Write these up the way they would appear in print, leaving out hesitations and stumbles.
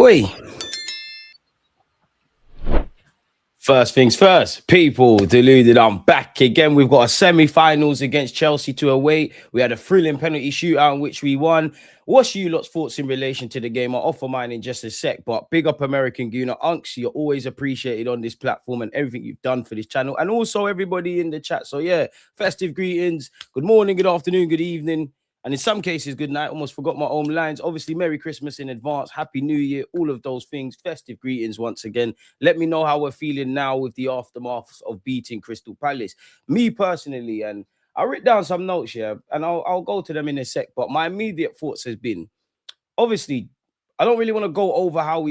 Oi. First things first, people, Deluded, I'm back again. We've got a semi-finals against Chelsea to await. We had a thrilling penalty shootout in which we won. What's you lot's thoughts in relation to the game? I'll offer mine in just a sec, but big up American Gooner. Unks, you're always appreciated on this platform and everything you've done for this channel, and also everybody in the chat. So yeah, festive greetings. Good morning, good afternoon, good evening. And in some cases, good night. Almost forgot my own lines. Obviously, Merry Christmas in advance. Happy New Year. All of those things. Festive greetings once again. Let me know how we're feeling now with the aftermath of beating Crystal Palace. Me personally, and I wrote down some notes here, and I'll go to them in a sec. But my immediate thoughts has been, obviously, I don't really want to go over how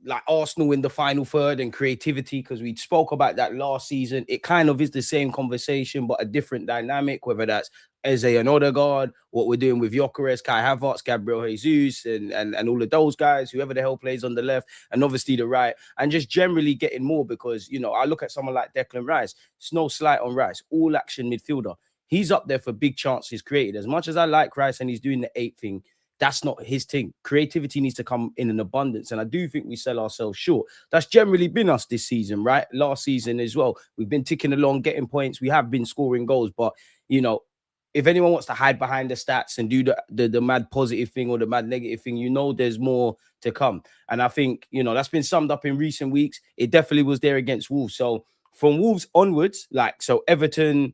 like Arsenal in the final third and creativity, because we spoke about that last season. It kind of is the same conversation, but a different dynamic, whether that's Eze and Odegaard, what we're doing with Gyökeres, Kai Havertz, Gabriel Jesus, and all of those guys, whoever the hell plays on the left, and obviously the right, and just generally getting more, because, you know, I look at someone like Declan Rice. It's no slight on Rice, all action midfielder. He's up there for big chances created. As much as I like Rice and he's doing the 8 thing, that's not his thing. Creativity needs to come in an abundance, and I do think we sell ourselves short. That's generally been us this season, right? Last season as well. We've been ticking along, getting points. We have been scoring goals, but, you know, if anyone wants to hide behind the stats and do the mad positive thing or the mad negative thing, you know there's more to come. And I think, you know, that's been summed up in recent weeks. It definitely was there against Wolves. So from Wolves onwards, like, so Everton,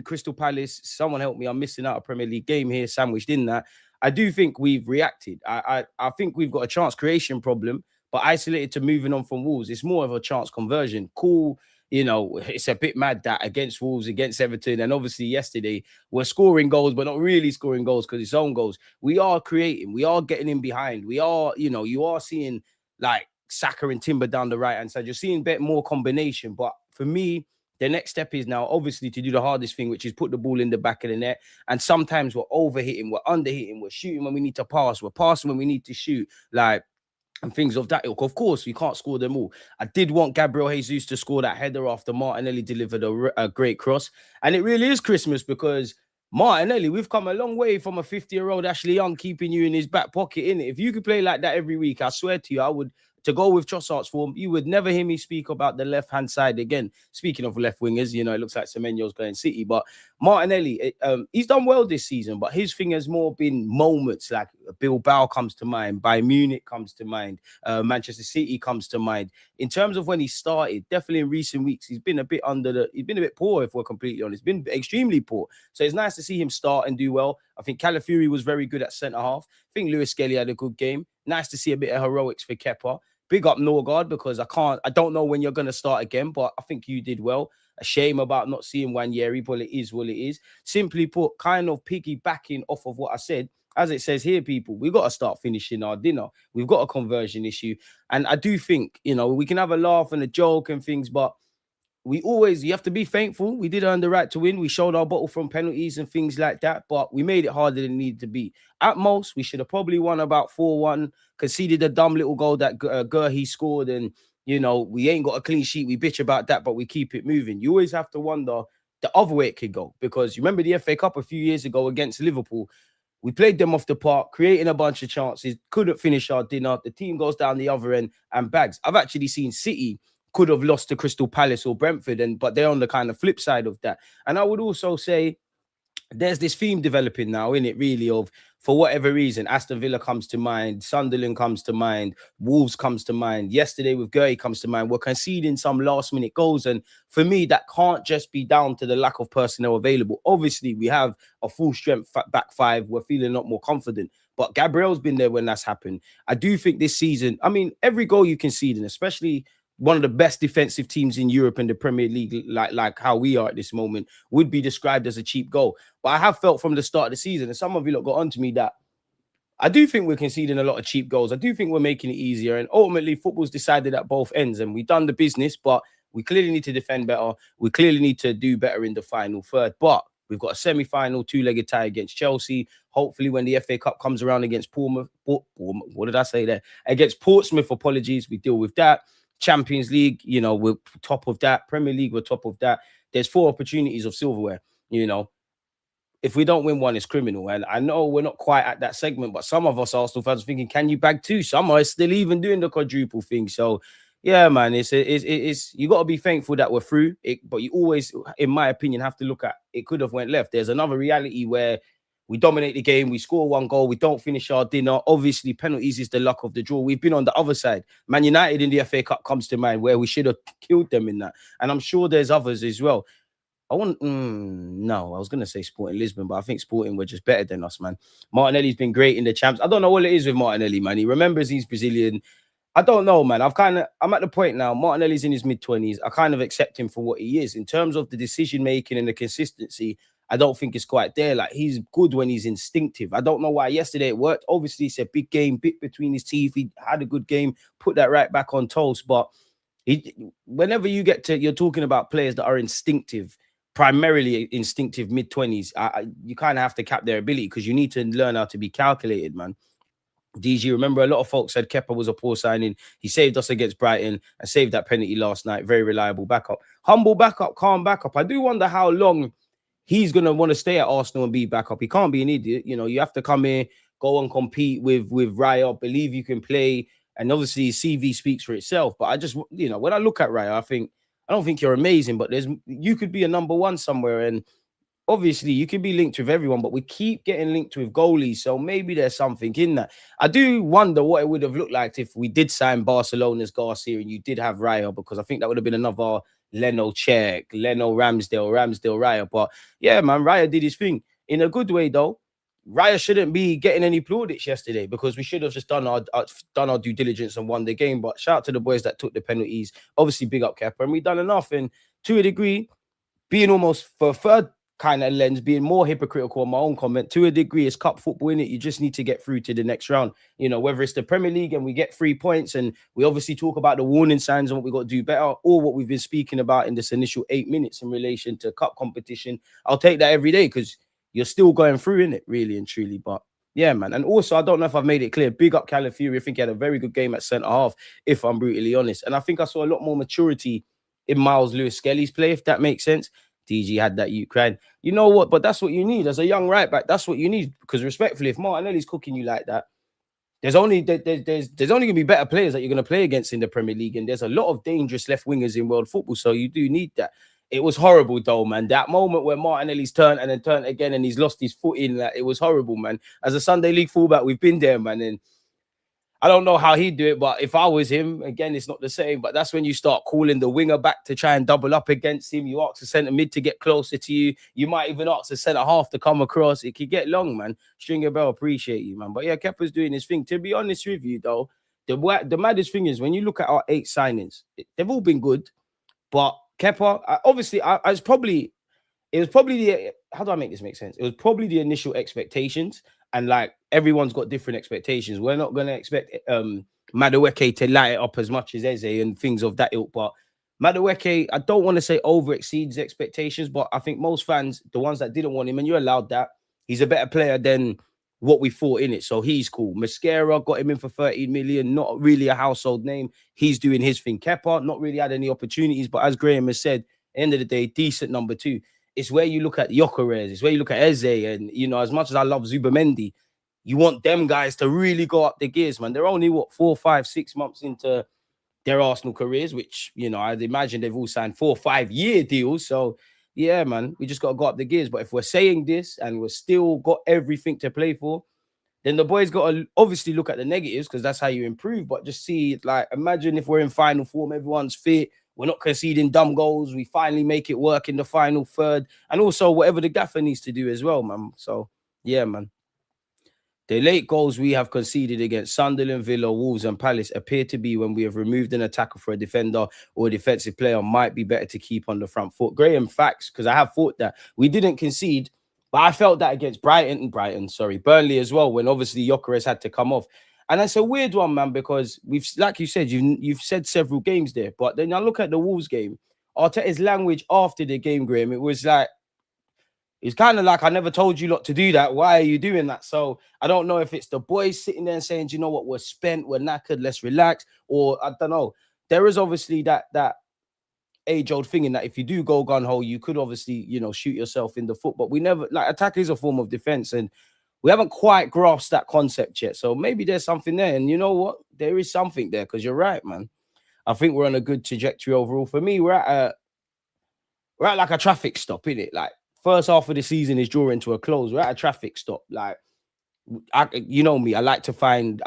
Crystal Palace, someone help me, I'm missing out a Premier League game here, sandwiched in that. I do think we've reacted. I think we've got a chance creation problem, but isolated to moving on from Wolves, it's more of a chance conversion. Cool. You know, it's a bit mad that against Wolves, against Everton, and obviously yesterday, we're scoring goals, but not really scoring goals because it's own goals. We are creating. We are getting in behind. We are, you know, you are seeing like Saka and Timber down the right-hand side. You're seeing a bit more combination. But for me, the next step is now obviously to do the hardest thing, which is put the ball in the back of the net. And sometimes we're overhitting, we're underhitting, we're shooting when we need to pass, we're passing when we need to shoot. Like, and things of that ilk. Of course, we can't score them all. I did want Gabriel Jesus to score that header after Martinelli delivered a great cross. And it really is Christmas, because Martinelli, we've come a long way from a 50-year-old Ashley Young keeping you in his back pocket, innit? If you could play like that every week, I swear to you, I would. To go with Trossard's form, you would never hear me speak about the left-hand side again. Speaking of left wingers, you know, it looks like Semenyo's going City, but Martinelli, he's done well this season, but his thing has more been moments, like Bilbao comes to mind, Bayern Munich comes to mind, Manchester City comes to mind. In terms of when he started, definitely in recent weeks, he's been a bit poor, if we're completely honest. He's been extremely poor. So it's nice to see him start and do well. I think Calafiori was very good at centre-half. I think Lewis Skelly had a good game. Nice to see a bit of heroics for Kepa. Big up Norgard, because I don't know when you're going to start again, but I think you did well. A shame about not seeing Wanyeri, but it is what it is. Simply put, kind of piggybacking off of what I said, as it says here, people, we've got to start finishing our dinner. We've got a conversion issue. And I do think, you know, we can have a laugh and a joke and things, but you have to be thankful. We did earn the right to win. We showed our bottle from penalties and things like that, but we made it harder than it needed to be. At most, we should have probably won about 4-1, conceded a dumb little goal that Gurhey scored, and, you know, we ain't got a clean sheet. We bitch about that, but we keep it moving. You always have to wonder the other way it could go, because you remember the FA Cup a few years ago against Liverpool. We played them off the park, creating a bunch of chances, couldn't finish our dinner. The team goes down the other end and bags. I've actually seen City could have lost to Crystal Palace or Brentford, but they're on the kind of flip side of that. And I would also say there's this theme developing now, in it, really, of, for whatever reason, Aston Villa comes to mind, Sunderland comes to mind, Wolves comes to mind, yesterday with Gurhey comes to mind. We're conceding some last-minute goals, and for me, that can't just be down to the lack of personnel available. Obviously, we have a full-strength back five. We're feeling a lot more confident, but Gabriel's been there when that's happened. I do think this season, I mean, every goal you concede, and especially one of the best defensive teams in Europe in the Premier League, like how we are at this moment, would be described as a cheap goal. But I have felt from the start of the season, and some of you lot got onto me, that I do think we're conceding a lot of cheap goals. I do think we're making it easier. And ultimately, football's decided at both ends, and we've done the business, but we clearly need to defend better. We clearly need to do better in the final third. But we've got a semi-final, two-legged tie against Chelsea. Hopefully, when the FA Cup comes around against what did I say there? Against Portsmouth, apologies, we deal with that. Champions League, you know, we're top of that. Premier League, we're top of that. There's 4 opportunities of silverware, you know. if we don't win one, it's criminal. And I know we're not quite at that segment, but some of us Arsenal fans are thinking, can you bag two? Some are still even doing the quadruple thing. So yeah, man, it's you got to be thankful that we're through it, but you always, in my opinion, have to look at it could have went left. There's another reality where we dominate the game, we score one goal, we don't finish our dinner. Obviously, penalties is the luck of the draw. We've been on the other side. Man United in the FA Cup comes to mind where we should have killed them in that. And I'm sure there's others as well. No, I was going to say Sporting Lisbon, but I think Sporting were just better than us, man. Martinelli's been great in the champs. I don't know what it is with Martinelli, man. He remembers he's Brazilian. I don't know, man. I'm at the point now. Martinelli's in his mid-20s. I kind of accept him for what he is. In terms of the decision-making and the consistency, I don't think it's quite there. Like, he's good when he's instinctive. I don't know why yesterday it worked. Obviously, it's a big game, bit between his teeth. He had a good game, put that right back on toast. But whenever you get to, you're talking about players that are instinctive, primarily instinctive mid-20s, you kind of have to cap their ability because you need to learn how to be calculated, man. DG, remember a lot of folks said Kepa was a poor signing. He saved us against Brighton and saved that penalty last night. Very reliable backup. Humble backup, calm backup. I do wonder how long he's going to want to stay at Arsenal and be backup. He can't be an idiot. You know, you have to come here, go and compete with Raya, believe you can play. And obviously CV speaks for itself. But I just, you know, when I look at Raya, I don't think you're amazing, but you could be a number one somewhere. And obviously, you can be linked with everyone, but we keep getting linked with goalies. So maybe there's something in that. I do wonder what it would have looked like if we did sign Barcelona's Garcia and you did have Raya, because I think that would have been another Leno check, Leno Ramsdale Raya. But yeah, man, Raya did his thing in a good way, though. Raya shouldn't be getting any plaudits yesterday because we should have just done our due diligence and won the game. But shout out to the boys that took the penalties. Obviously, big up Kepa, and we've done enough. And to a degree, being almost for a third kind of lens, being more hypocritical on my own comment, to a degree, it's cup football, in it. You just need to get through to the next round. You know, whether it's the Premier League and we get 3 points, and we obviously talk about the warning signs and what we got to do better, or what we've been speaking about in this initial 8 minutes in relation to cup competition. I'll take that every day because you're still going through in it, really and truly. But yeah, man. And also, I don't know if I've made it clear. Big up Calafiori. I think he had a very good game at centre half, if I'm brutally honest. And I think I saw a lot more maturity in Miles Lewis-Skelly's play, if that makes sense. DG had that Ukraine. You know what? But that's what you need as a young right back. That's what you need. Because respectfully, if Martinelli's cooking you like that, there's only going to be better players that you're going to play against in the Premier League. And there's a lot of dangerous left wingers in world football. So you do need that. It was horrible, though, man. That moment where Martinelli's turned and then turned again and he's lost his foot in, that, it was horrible, man. As a Sunday League fullback, we've been there, man. And I don't know how he'd do it, but if I was him, again, it's not the same. But that's when you start calling the winger back to try and double up against him. You ask the centre mid to get closer to you. You might even ask the centre half to come across. It could get long, man. Stringer Bell, appreciate you, man. But yeah, Kepa's doing his thing. To be honest with you, though, the maddest thing is when you look at our 8 signings, they've all been good. But Kepa, obviously, it was probably the, how do I make this make sense? It was probably the initial expectations. And like everyone's got different expectations. We're not going to expect Madueke to light it up as much as Eze and things of that ilk. But Madueke, I don't want to say over exceeds expectations, but I think most fans, the ones that didn't want him, and you're allowed that, he's a better player than what we thought in it. So he's cool. Mascara got him in for 13 million, not really a household name. He's doing his thing. Kepa, not really had any opportunities, but as Graham has said, end of the day, decent number 2. It's where you look at Gyökeres, it's where you look at Eze, and, you know, as much as I love Zubamendi, you want them guys to really go up the gears, man. They're only, 4, 5, 6 months into their Arsenal careers, which, you know, I'd imagine they've all signed 4 or 5 year deals. So, yeah, man, we just got to go up the gears. But if we're saying this and we're still got everything to play for, then the boys got to obviously look at the negatives because that's how you improve. But just see, like, imagine if we're in final form, everyone's fit, we're not conceding dumb goals, we finally make it work in the final third, and also whatever the gaffer needs to do as well, man. So, yeah, man. The late goals we have conceded against Sunderland, Villa, Wolves and Palace appear to be when we have removed an attacker for a defender or a defensive player. Might be better to keep on the front foot. Graham, facts, because I have thought that. We didn't concede, but I felt that against Burnley as well, when obviously Gyökeres had to come off. And that's a weird one, man, because we've, like you said, you've said several games there. But then I look at the Wolves game, Arteta's language after the game, Graham, it was like, it's kind of like, I never told you lot to do that. Why are you doing that? So I don't know if it's the boys sitting there and saying, do you know what, we're spent, we're knackered, let's relax. Or I don't know. There is obviously that age-old thing in that if you do go gun-ho, you could obviously, you know, shoot yourself in the foot. But we never, like, attack is a form of defense, and we haven't quite grasped that concept yet. So maybe there's something there. And you know what? There is something there, because you're right, man. I think we're on a good trajectory overall. For me, we're at like a traffic stop, innit? Like, first half of the season is drawing to a close. We're at a traffic stop. Like, you know me, I like to find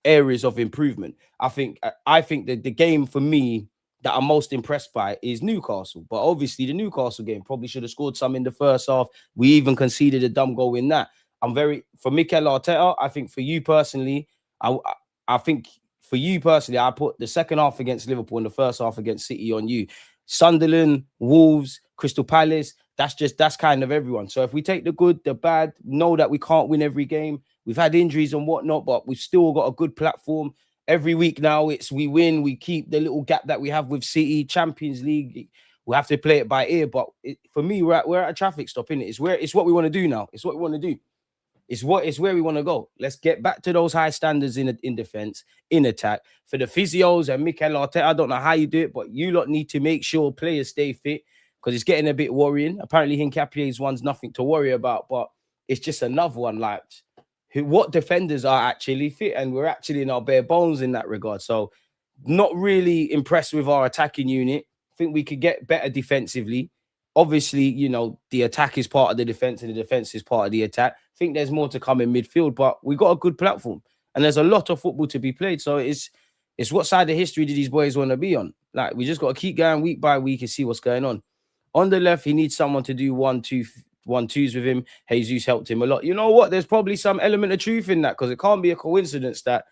areas of improvement. I think that the game for me that I'm most impressed by is Newcastle. But obviously, the Newcastle game probably should have scored some in the first half. We even conceded a dumb goal in that. For Mikel Arteta, I think for you personally, I think for you personally, I put the second half against Liverpool and the first half against City on you. Sunderland, Wolves, Crystal Palace, that's kind of everyone. So if we take the good, the bad, know that we can't win every game. We've had injuries and whatnot, but we've still got a good platform. Every week now, it's we win, we keep the little gap that we have with City, Champions League. We have to play it by ear. But for me, we're at a traffic stop, innit? It's what we want to do now. It's what we want to do. It's where we want to go. Let's get back to those high standards in defense, in attack. For the physios and Mikel Arteta, I don't know how you do it, but you lot need to make sure players stay fit, because it's getting a bit worrying. Apparently, Hincapie's one's nothing to worry about, but it's just another one. Like, what defenders are actually fit, and we're actually in our bare bones in that regard. So, not really impressed with our attacking unit. I think we could get better defensively. Obviously, you know, the attack is part of the defense and the defense is part of the attack. I think there's more to come in midfield, but we got a good platform and there's a lot of football to be played. So it's what side of history do these boys want to be on? Like, we just got to keep going week by week and see what's going on. On the left, he needs someone to do 1-2 1-2s with him. Jesus helped him a lot. You know what? There's probably some element of truth in that, because it can't be a coincidence that,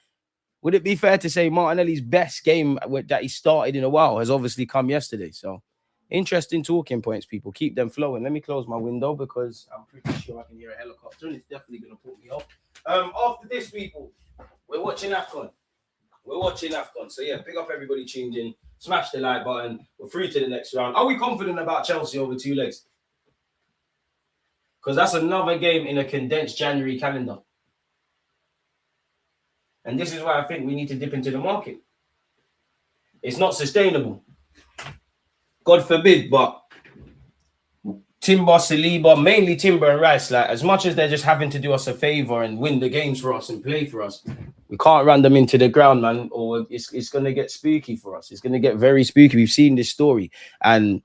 would it be fair to say Martinelli's best game that he started in a while has obviously come yesterday? So, interesting talking points, people. Keep them flowing. Let me close my window because I'm pretty sure I can hear a helicopter and it's definitely going to put me off. After this, people, we're watching AFCON. So, yeah, pick up everybody tuned in. Smash the like button. We're through to the next round. Are we confident about Chelsea over 2 legs? Because that's another game in a condensed January calendar. And this is why I think we need to dip into the market. It's not sustainable. God forbid, but Timber, Saliba, mainly Timber and Rice, like, as much as they're just having to do us a favor and win the games for us and play for us, we can't run them into the ground, man, or it's going to get spooky for us. It's going to get very spooky. We've seen this story. And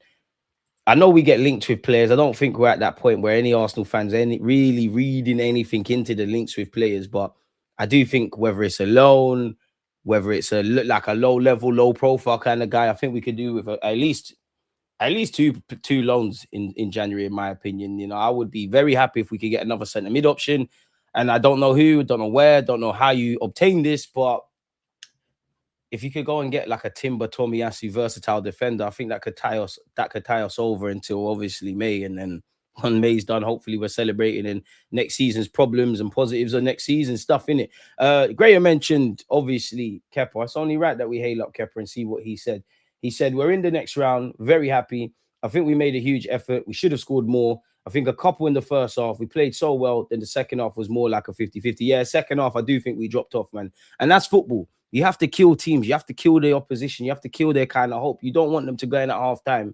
I know we get linked with players. I don't think we're at that point where any Arsenal fans are really reading anything into the links with players, but I do think whether it's a loan, whether it's a low-level, low-profile kind of guy, I think we could do with at least two loans in January, in my opinion. You know, I would be very happy if we could get another centre mid option. And I don't know who, don't know where, don't know how you obtain this, but if you could go and get like a Timber, Tomiyasu versatile defender, I think that could tie us over until obviously May, and then when May's done, hopefully we're celebrating in next season's problems and positives of next season stuff, innit? Graham mentioned, obviously, Kepa. It's only right that we hail up Kepa and see what he said. He said, we're in the next round, very happy. I think we made a huge effort. We should have scored more. I think a couple in the first half. We played so well. Then the second half was more like a 50-50. Yeah, second half, I do think we dropped off, man. And that's football. You have to kill teams. You have to kill the opposition. You have to kill their kind of hope. You don't want them to go in at half-time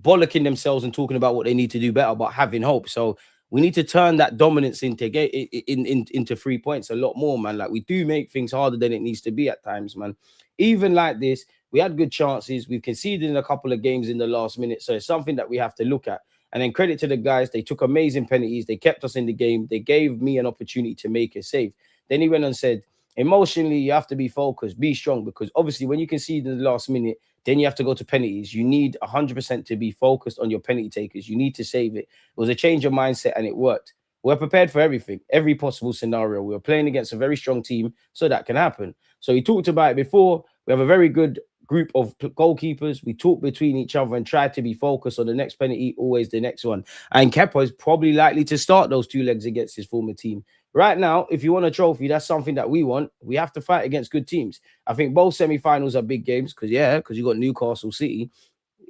bollocking themselves and talking about what they need to do better, but having hope. So we need to turn that dominance into 3 points a lot more, man. Like, we do make things harder than it needs to be at times, man. Even like this, we had good chances. We've conceded in a couple of games in the last minute. So it's something that we have to look at. And then credit to the guys. They took amazing penalties. They kept us in the game. They gave me an opportunity to make a save. Then he went and said, emotionally, you have to be focused, be strong, because obviously when you concede in the last minute, then you have to go to penalties. You need 100% to be focused on your penalty takers. You need to save it. It was a change of mindset and it worked. We're prepared for everything, every possible scenario. We're playing against a very strong team, so that can happen. So he talked about it before. We have a very good group of goalkeepers. We talk between each other and try to be focused on the next penalty, always the next one. And Kepa is probably likely to start those 2 legs against his former team. Right now, if you want a trophy, that's something that we want. We have to fight against good teams. I think both semi-finals are big games because you got Newcastle City.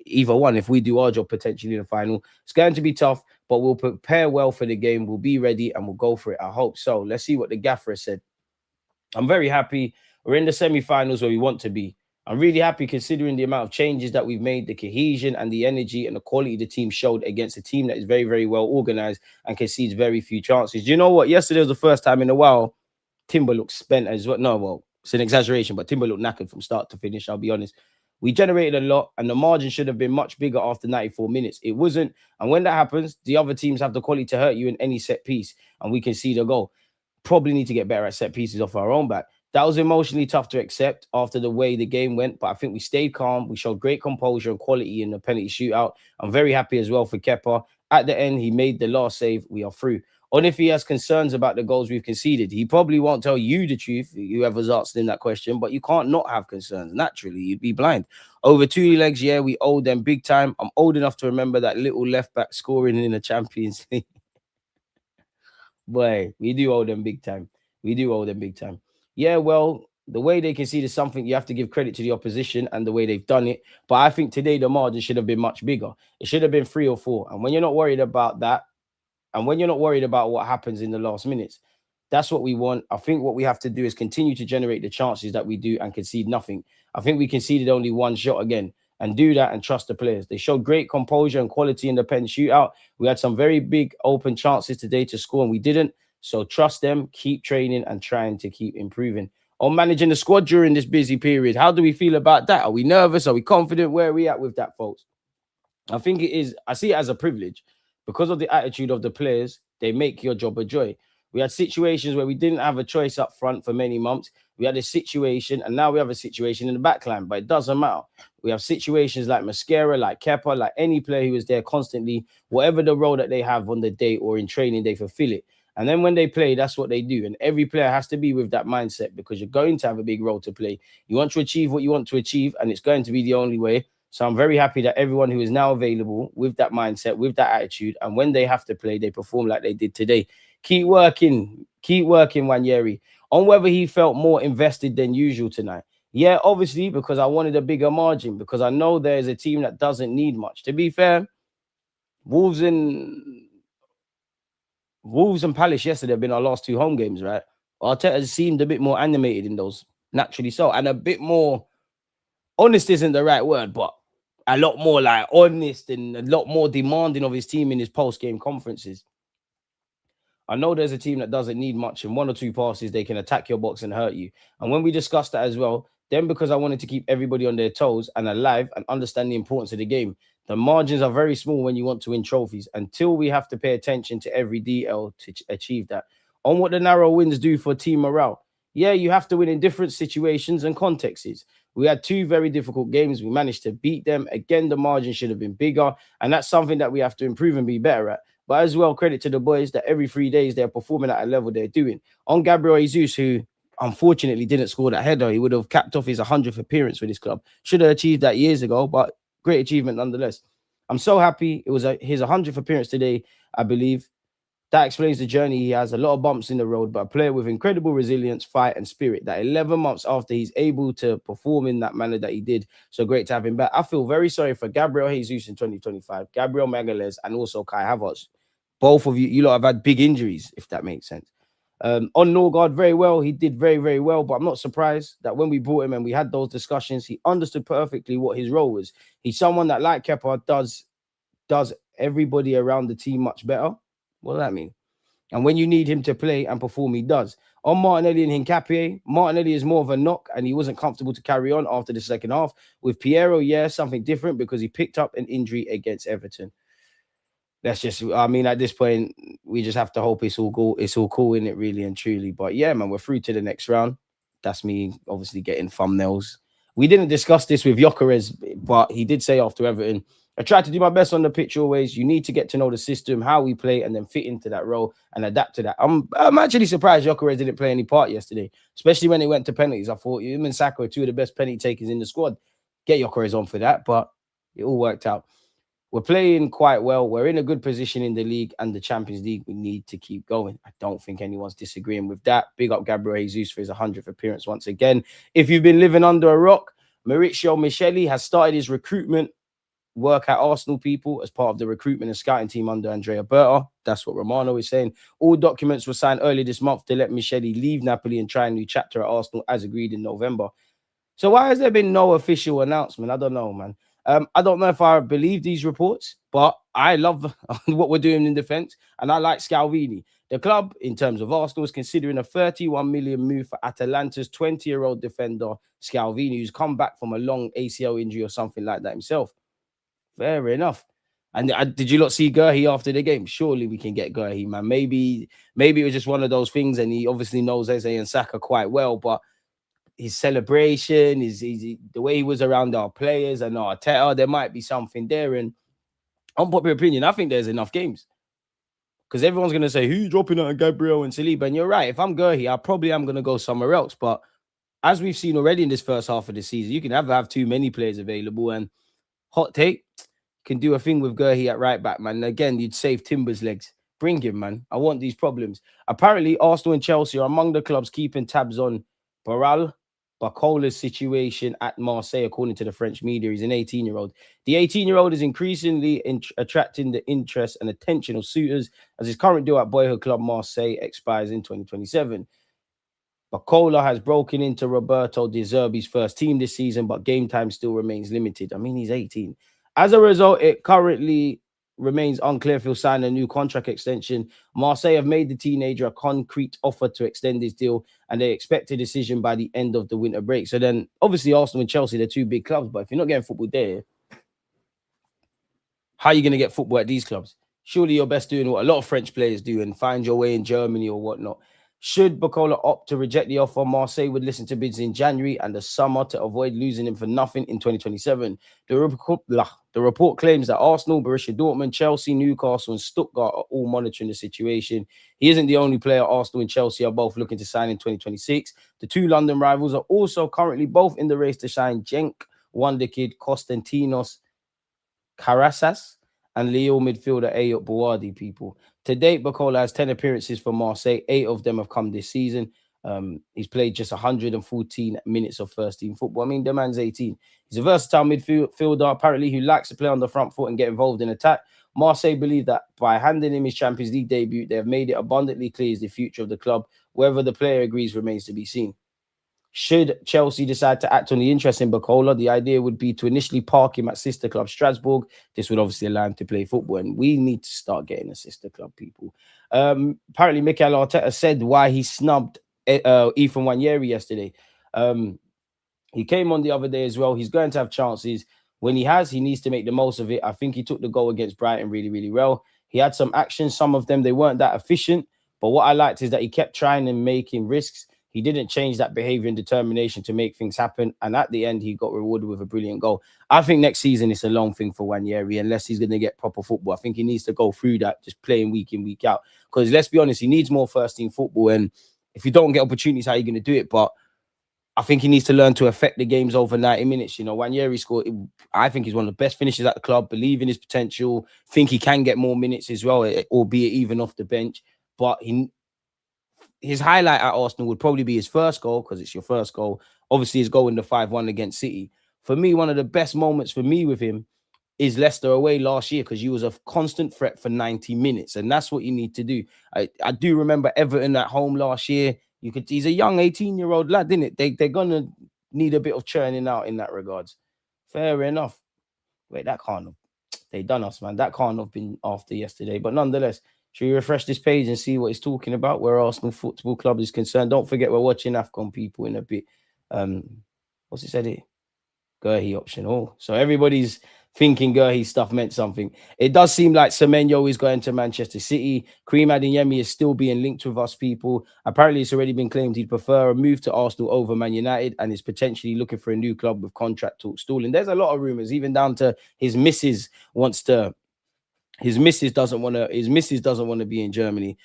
Either one, if we do our job potentially in the final, it's going to be tough, but we'll prepare well for the game. We'll be ready and we'll go for it. I hope so. Let's see what the gaffer said. I'm very happy. We're in the semi-finals where we want to be. I'm really happy considering the amount of changes that we've made, the cohesion and the energy and the quality the team showed against a team that is very, very well organized and concedes very few chances. You know what? Yesterday was the first time in a while Timber looked spent as well. No, well, it's an exaggeration, but Timber looked knackered from start to finish. I'll be honest. We generated a lot, and the margin should have been much bigger after 94 minutes. It wasn't. And when that happens, the other teams have the quality to hurt you in any set piece, and we can see the goal. Probably need to get better at set pieces off our own back. That was emotionally tough to accept after the way the game went, but I think we stayed calm. We showed great composure and quality in the penalty shootout. I'm very happy as well for Kepa. At the end, he made the last save. We are through. On if he has concerns about the goals we've conceded, he probably won't tell you the truth, whoever's asked him that question, but you can't not have concerns. Naturally, you'd be blind. Over 2 legs, yeah, we owe them big time. I'm old enough to remember that little left back scoring in the Champions League. Boy, we do owe them big time. We do owe them big time. Yeah, well, the way they conceded something, you have to give credit to the opposition and the way they've done it. But I think today the margin should have been much bigger. It should have been 3 or 4. And when you're not worried about that, and when you're not worried about what happens in the last minutes, that's what we want. I think what we have to do is continue to generate the chances that we do and concede nothing. I think we conceded only one shot again, and do that and trust the players. They showed great composure and quality in the pen shootout. We had some very big open chances today to score, and we didn't. So trust them, keep training and trying to keep improving. On managing the squad during this busy period, how do we feel about that? Are we nervous? Are we confident? Where are we at with that, folks? I think it is, I see it as a privilege because of the attitude of the players. They make your job a joy. We had situations where we didn't have a choice up front for many months. We had a situation, and now we have a situation in the back line, but it doesn't matter. We have situations like Mascara, like Kepa, like any player who is there constantly, whatever the role that they have on the day or in training, they fulfill it. And then when they play, that's what they do. And every player has to be with that mindset because you're going to have a big role to play. You want to achieve what you want to achieve, and it's going to be the only way. So I'm very happy that everyone who is now available with that mindset, with that attitude, and when they have to play, they perform like they did today. Keep working, Wanyeri, on whether he felt more invested than usual tonight. Yeah, obviously, because I wanted a bigger margin, because I know there's a team that doesn't need much. To be fair, Wolves and Palace yesterday have been our last 2 home games, right? Arteta seemed a bit more animated in those, naturally so, and a bit more honest isn't the right word, but a lot more like honest and a lot more demanding of his team in his post-game conferences. I know there's a team that doesn't need much. In 1 or 2 passes, they can attack your box and hurt you. And when we discussed that as well, then because I wanted to keep everybody on their toes and alive and understand the importance of the game, the margins are very small when you want to win trophies until we have to pay attention to every DL to achieve that. On what the narrow wins do for team morale. Yeah, you have to win in different situations and contexts. We had 2 very difficult games. We managed to beat them. Again, the margin should have been bigger. And that's something that we have to improve and be better at. But as well, credit to the boys that every 3 days they're performing at a level they're doing. On Gabriel Jesus, who unfortunately didn't score that header, he would have capped off his 100th appearance for this club. Should have achieved that years ago, but great achievement nonetheless. I'm so happy. It was his 100th appearance today, I believe. That explains the journey. He has a lot of bumps in the road, but a player with incredible resilience, fight, and spirit that 11 months after he's able to perform in that manner that he did. So great to have him back. I feel very sorry for Gabriel Jesus in 2025, Gabriel Magalhaes, and also Kai Havertz. Both of you lot have had big injuries, if that makes sense. On Norgard, very well. He did very, very well, but I'm not surprised that when we brought him and we had those discussions, he understood perfectly what his role was. He's someone that, like Kepa, does everybody around the team much better. What does that mean? And when you need him to play and perform, he does. On Martinelli and Hincapié, Martinelli is more of a knock, and he wasn't comfortable to carry on after the second half. With Piero, yeah, something different because he picked up an injury against Everton. That's just, I mean, at this point, we just have to hope it's all cool in it, really and truly. But yeah, man, we're through to the next round. That's me obviously getting thumbnails. We didn't discuss this with Gyökeres, but he did say after Everton, I tried to do my best on the pitch always. You need to get to know the system, how we play, and then fit into that role and adapt to that. I'm actually surprised Gyökeres didn't play any part yesterday, especially when it went to penalties. I thought him and Saka are 2 of the best penalty takers in the squad. Get Gyökeres on for that, but it all worked out. We're playing quite well. We're in a good position in the league and the Champions League. We need to keep going. I don't think anyone's disagreeing with that. Big up Gabriel Jesus for his 100th appearance once again. If you've been living under a rock, Maurizio Micheli has started his recruitment work at Arsenal, people, as part of the recruitment and scouting team under Andrea Berta. That's what Romano is saying. All documents were signed early this month to let Micheli leave Napoli and try a new chapter at Arsenal as agreed in November. So why has there been no official announcement? I don't know, man. I don't know if I believe these reports, but I love what we're doing in defense, and I like Scalvini. The club, in terms of Arsenal, is considering a 31 million move for Atalanta's 20-year-old defender Scalvini, who's come back from a long ACL injury or something like that himself. Fair enough. And did you not see Gurhey after the game? Surely we can get Gurhey, man. Maybe it was just one of those things, and he obviously knows Eze and Saka quite well, but his celebration, the way he was around our players and Arteta, there might be something there. And unpopular opinion, I think there's enough games. Because everyone's going to say, who's dropping out Gabriel and Saliba? And you're right. If I'm Gurhey, I probably am going to go somewhere else. But as we've seen already in this first half of the season, you can never have too many players available. And hot take, can do a thing with Gurhey at right back, man. Again, you'd save Timber's legs. Bring him, man. I want these problems. Apparently, Arsenal and Chelsea are among the clubs keeping tabs on Bacola's situation at Marseille, according to the French media. He's an 18-year-old. The 18-year-old is increasingly attracting the interest and attention of suitors as his current deal at boyhood club Marseille expires in 2027. Bacola has broken into Roberto De Zerbi's first team this season, but game time still remains limited. I mean, he's 18. As a result, it currently remains unclear if he'll sign a new contract extension. Marseille have made the teenager a concrete offer to extend his deal, and they expect a decision by the end of the winter break. So then, obviously, Arsenal and Chelsea, they're two big clubs, but if you're not getting football there, how are you going to get football at these clubs? Surely you're best doing what a lot of French players do and find your way in Germany or whatnot. Should Bacola opt to reject the offer, Marseille would listen to bids in January and the summer to avoid losing him for nothing in 2027. The report claims that Arsenal, Borussia Dortmund, Chelsea, Newcastle, and Stuttgart are all monitoring the situation. He isn't the only player. Arsenal and Chelsea are both looking to sign in 2026. The two London rivals are also currently both in the race to sign Genk wonderkid Konstantinos Karasas and Lille midfielder Ayot Bouardi, people. To date, Bacola has 10 appearances for Marseille. 8 of them have come this season. He's played just 114 minutes of first-team football. I mean, the man's 18. He's a versatile midfielder, apparently, who likes to play on the front foot and get involved in attack. Marseille believe that by handing him his Champions League debut, they have made it abundantly clear he's the future of the club. Whether the player agrees remains to be seen. Should Chelsea decide to act on the interest in Bacola, the idea would be to initially park him at sister club Strasbourg. This would obviously allow him to play football, and we need to start getting a sister club, people. Apparently, Mikel Arteta said why he snubbed Ethan Nwaneri yesterday. He came on the other day as well. He's going to have chances. When he has, he needs to make the most of it. I think he took the goal against Brighton really, really well. He had some actions. Some of them, they weren't that efficient. But what I liked is that he kept trying and making risks. He didn't change that behavior and determination to make things happen. And at the end, he got rewarded with a brilliant goal. I think next season it's a long thing for Nwaneri, unless he's going to get proper football. I think he needs to go through that, just playing week in, week out. Because let's be honest, he needs more first-team football. And if you don't get opportunities, how are you going to do it? But I think he needs to learn to affect the games over 90 minutes. You know, Nwaneri scored. I think he's one of the best finishers at the club, believe in his potential, think he can get more minutes as well, albeit even off the bench. But his highlight at Arsenal would probably be his first goal, because it's your first goal. Obviously, his goal in the 5-1 against City. For me, one of the best moments for me with him is Leicester away last year, because you was a constant threat for 90 minutes. And that's what you need to do. I do remember Everton at home last year. He's a young 18-year-old lad, isn't it? They're going to need a bit of churning out in that regards. Fair enough. Wait, that can't have. They done us, man. That can't have been after yesterday. But nonetheless, should we refresh this page and see what he's talking about, where Arsenal Football Club is concerned? Don't forget, we're watching AFCON, people, in a bit. What's it said here? Gurhey option. Oh, so everybody's thinking Gurhey stuff meant something. It does seem like Semenyo is going to Manchester City. Karim Adeyemi is still being linked with us, people. Apparently, it's already been claimed he'd prefer a move to Arsenal over Man United and is potentially looking for a new club with contract talks stalling. There's a lot of rumours, even down to his missus doesn't want to be in Germany.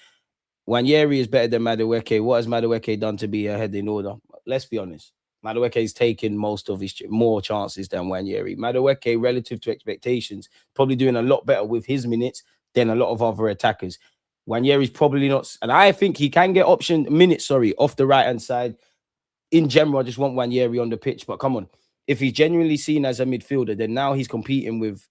Nwaneri is better than Madueke. What has Madueke done to be ahead in order? Let's be honest. Madueke's taken more chances than Nwaneri. Madueke, relative to expectations, probably doing a lot better with his minutes than a lot of other attackers. Nwaneri's probably not, and I think he can get minutes off the right hand side. In general, I just want Nwaneri on the pitch. But come on, if he's genuinely seen as a midfielder, then now he's competing with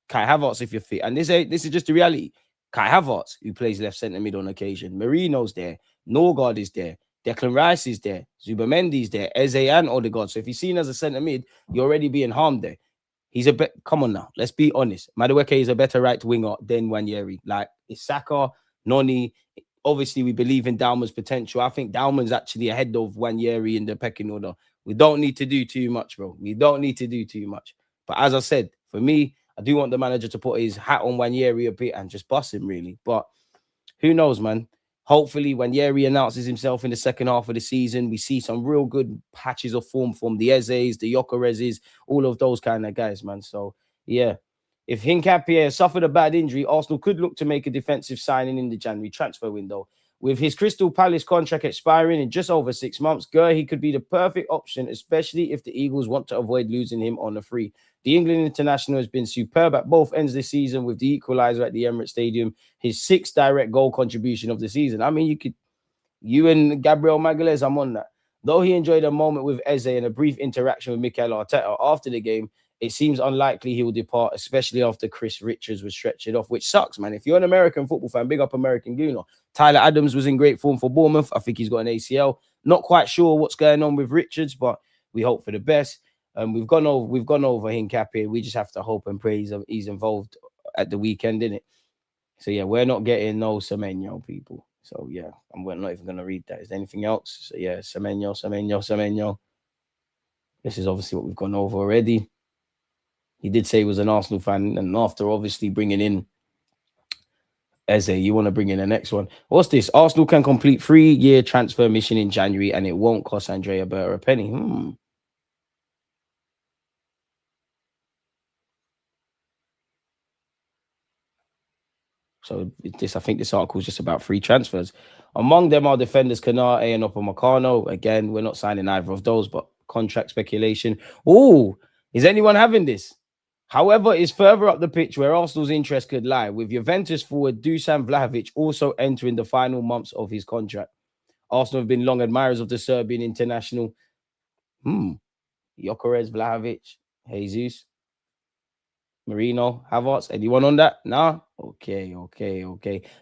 Kai Havertz if you're fit. And this is just the reality. Kai Havertz, who plays left centre mid on occasion. Marino's there. Norgard is there. Declan Rice is there. Zubamendi's there. Eze and Odegaard. So if he's seen as a centre mid, you're already being harmed there. He's a bit. Come on now, let's be honest. Madueke is a better right winger than Wanyeri. Like it's Saka, Noni. Obviously, we believe in Dalman's potential. I think Dalman's actually ahead of Wanyeri in the pecking order. We don't need to do too much, bro. We don't need to do too much. But as I said, for me, I do want the manager to put his hat on Wanyeri a bit and just bust him, really. But who knows, man? Hopefully, when Yeri announces himself in the second half of the season, we see some real good patches of form from the Ezes, the Yokerezes, all of those kind of guys, man. So, yeah. If Hincapié suffered a bad injury, Arsenal could look to make a defensive signing in the January transfer window. With his Crystal Palace contract expiring in just over 6 months, he could be the perfect option, especially if the Eagles want to avoid losing him on a free. The England international has been superb at both ends this season with the equaliser at the Emirates Stadium, his 6th direct goal contribution of the season. I mean, you and Gabriel Magalhaes, I'm on that. Though he enjoyed a moment with Eze and a brief interaction with Mikel Arteta after the game, it seems unlikely he will depart, especially after Chris Richards was stretched off, which sucks, man. If you're an American football fan, big up American Gooner. Tyler Adams was in great form for Bournemouth. I think he's got an ACL. Not quite sure what's going on with Richards, but we hope for the best. We've gone over Hincapié. We just have to hope and pray he's involved at the weekend, innit? So yeah, we're not getting no Semenyo, people. So yeah, we're not even gonna read that. Is there anything else? So yeah, Semenyo. This is obviously what we've gone over already. He did say he was an Arsenal fan, and after obviously bringing in Eze, you want to bring in the next one. What's this? Arsenal can complete 3-year transfer mission in January, and it won't cost Andrea Berta a penny. So I think this article is just about free transfers. Among them are defenders Kanate and Upamecano. Again, we're not signing either of those, but contract speculation. Oh, is anyone having this? However, it's further up the pitch where Arsenal's interest could lie, with Juventus forward Dusan Vlahovic also entering the final months of his contract. Arsenal have been long admirers of the Serbian international. Jokeres, Vlahovic, Jesus, Marino, Havertz. Anyone on that? Nah? Okay.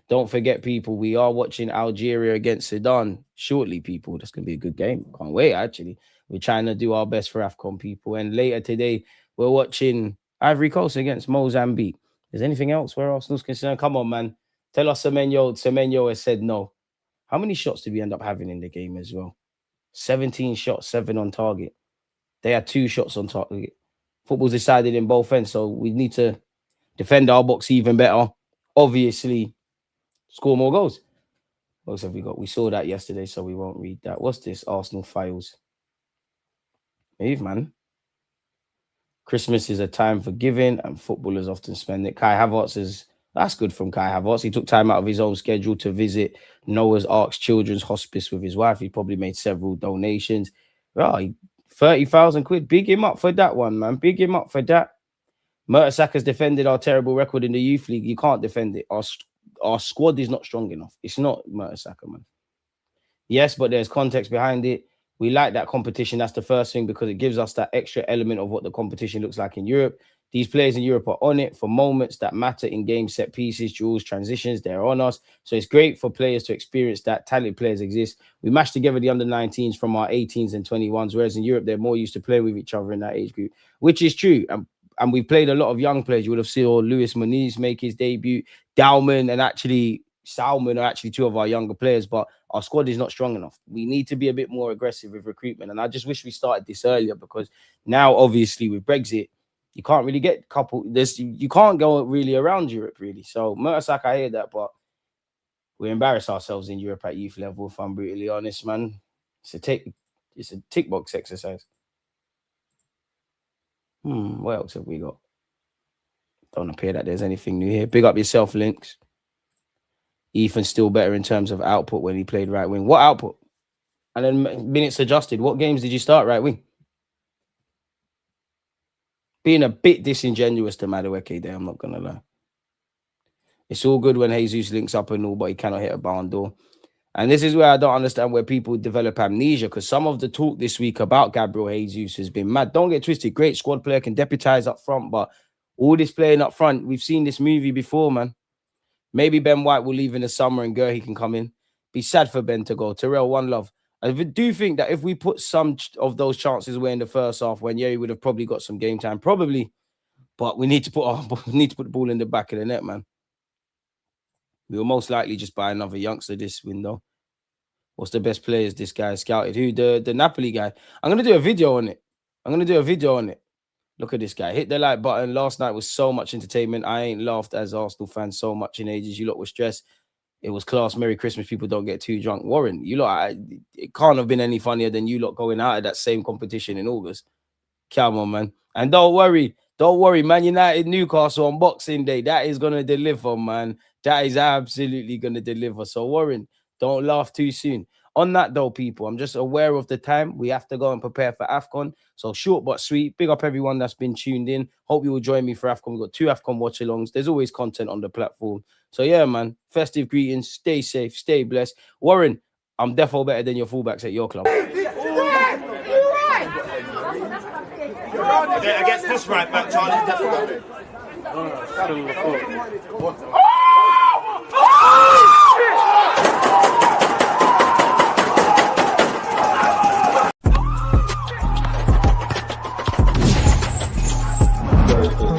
Don't forget, people, we are watching Algeria against Sudan shortly, people. That's going to be a good game. Can't wait, actually. We're trying to do our best for AFCON, people. And later today, we're watching Ivory Coast against Mozambique. Is anything else where Arsenal's concerned? Come on, man. Tell us Semenyo has said no. How many shots did we end up having in the game as well? 17 shots, 7 on target. They had 2 shots on target. Football's decided in both ends, so we need to defend our box even better. Obviously, score more goals. What else have we got? We saw that yesterday, so we won't read that. What's this? Arsenal files. Move, man. Christmas is a time for giving, and footballers often spend it. Kai Havertz is... That's good from Kai Havertz. He took time out of his own schedule to visit Noah's Ark's Children's Hospice with his wife. He probably made several donations. Right, 30,000 quid. Big him up for that one, man. Big him up for that. Mertesacker defended our terrible record in the youth league. You can't defend it. Our squad is not strong enough. It's not Mertesacker, man. Yes, but there's context behind it. We like that competition. That's the first thing, because it gives us that extra element of what the competition looks like in Europe. These players in Europe are on it for moments that matter in game, set pieces, duels, transitions. They're on us. So it's great for players to experience that. Talented players exist. We mash together the under-19s from our 18s and 21s, whereas in Europe, they're more used to playing with each other in that age group, which is true. And we've played a lot of young players. You would have seen Luis Muniz make his debut. Dalman and actually Salman are actually 2 of our younger players, but our squad is not strong enough. We need to be a bit more aggressive with recruitment. And I just wish we started this earlier, because now, obviously, with Brexit, you can't really get you can't go really around Europe, really. So, Mertesacker, I hear that, but we embarrass ourselves in Europe at youth level, if I'm brutally honest, man. It's a tick box exercise. What else have we got? Don't appear that there's anything new here. Big up yourself, Lynx. Ethan's still better in terms of output when he played right wing. What output? And then minutes adjusted. What games did you start right wing? Being a bit disingenuous to Madueke there, I'm not going to lie. It's all good when Jesus links up and all, but he cannot hit a barn door. And this is where I don't understand where people develop amnesia, because some of the talk this week about Gabriel Jesus has been mad. Don't get twisted. Great squad player, can deputize up front, but all this playing up front, we've seen this movie before, man. Maybe Ben White will leave in the summer and he can come in. Be sad for Ben to go. Terrell, one love. I do think that if we put some of those chances away in the first half, when he would have probably got some game time, probably. But we need to put the ball in the back of the net, man. We will most likely just buy another youngster this window. What's the best players this guy scouted? Who? The Napoli guy. I'm gonna do a video on it. Look at this guy. Hit the like button. Last night was so much entertainment. I ain't laughed as Arsenal fans so much in ages. You lot were stressed. It was class. Merry Christmas. People don't get too drunk. Warren, you lot, it can't have been any funnier than you lot going out of that same competition in August. Come on, man. And don't worry, Man United Newcastle on Boxing Day. That is going to deliver, man. That is absolutely going to deliver. So, Warren, don't laugh too soon. On that, though, people, I'm just aware of the time. We have to go and prepare for AFCON. So, short but sweet. Big up everyone that's been tuned in. Hope you will join me for AFCON. We've got 2 AFCON watch-alongs. There's always content on the platform. So, yeah, man. Festive greetings. Stay safe. Stay blessed. Warren, I'm defo better than your fullbacks at your club. Against this right back, Charlie's definitely.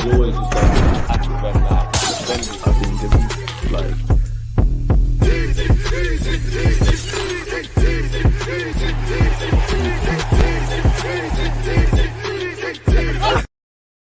Always just like, I think, like,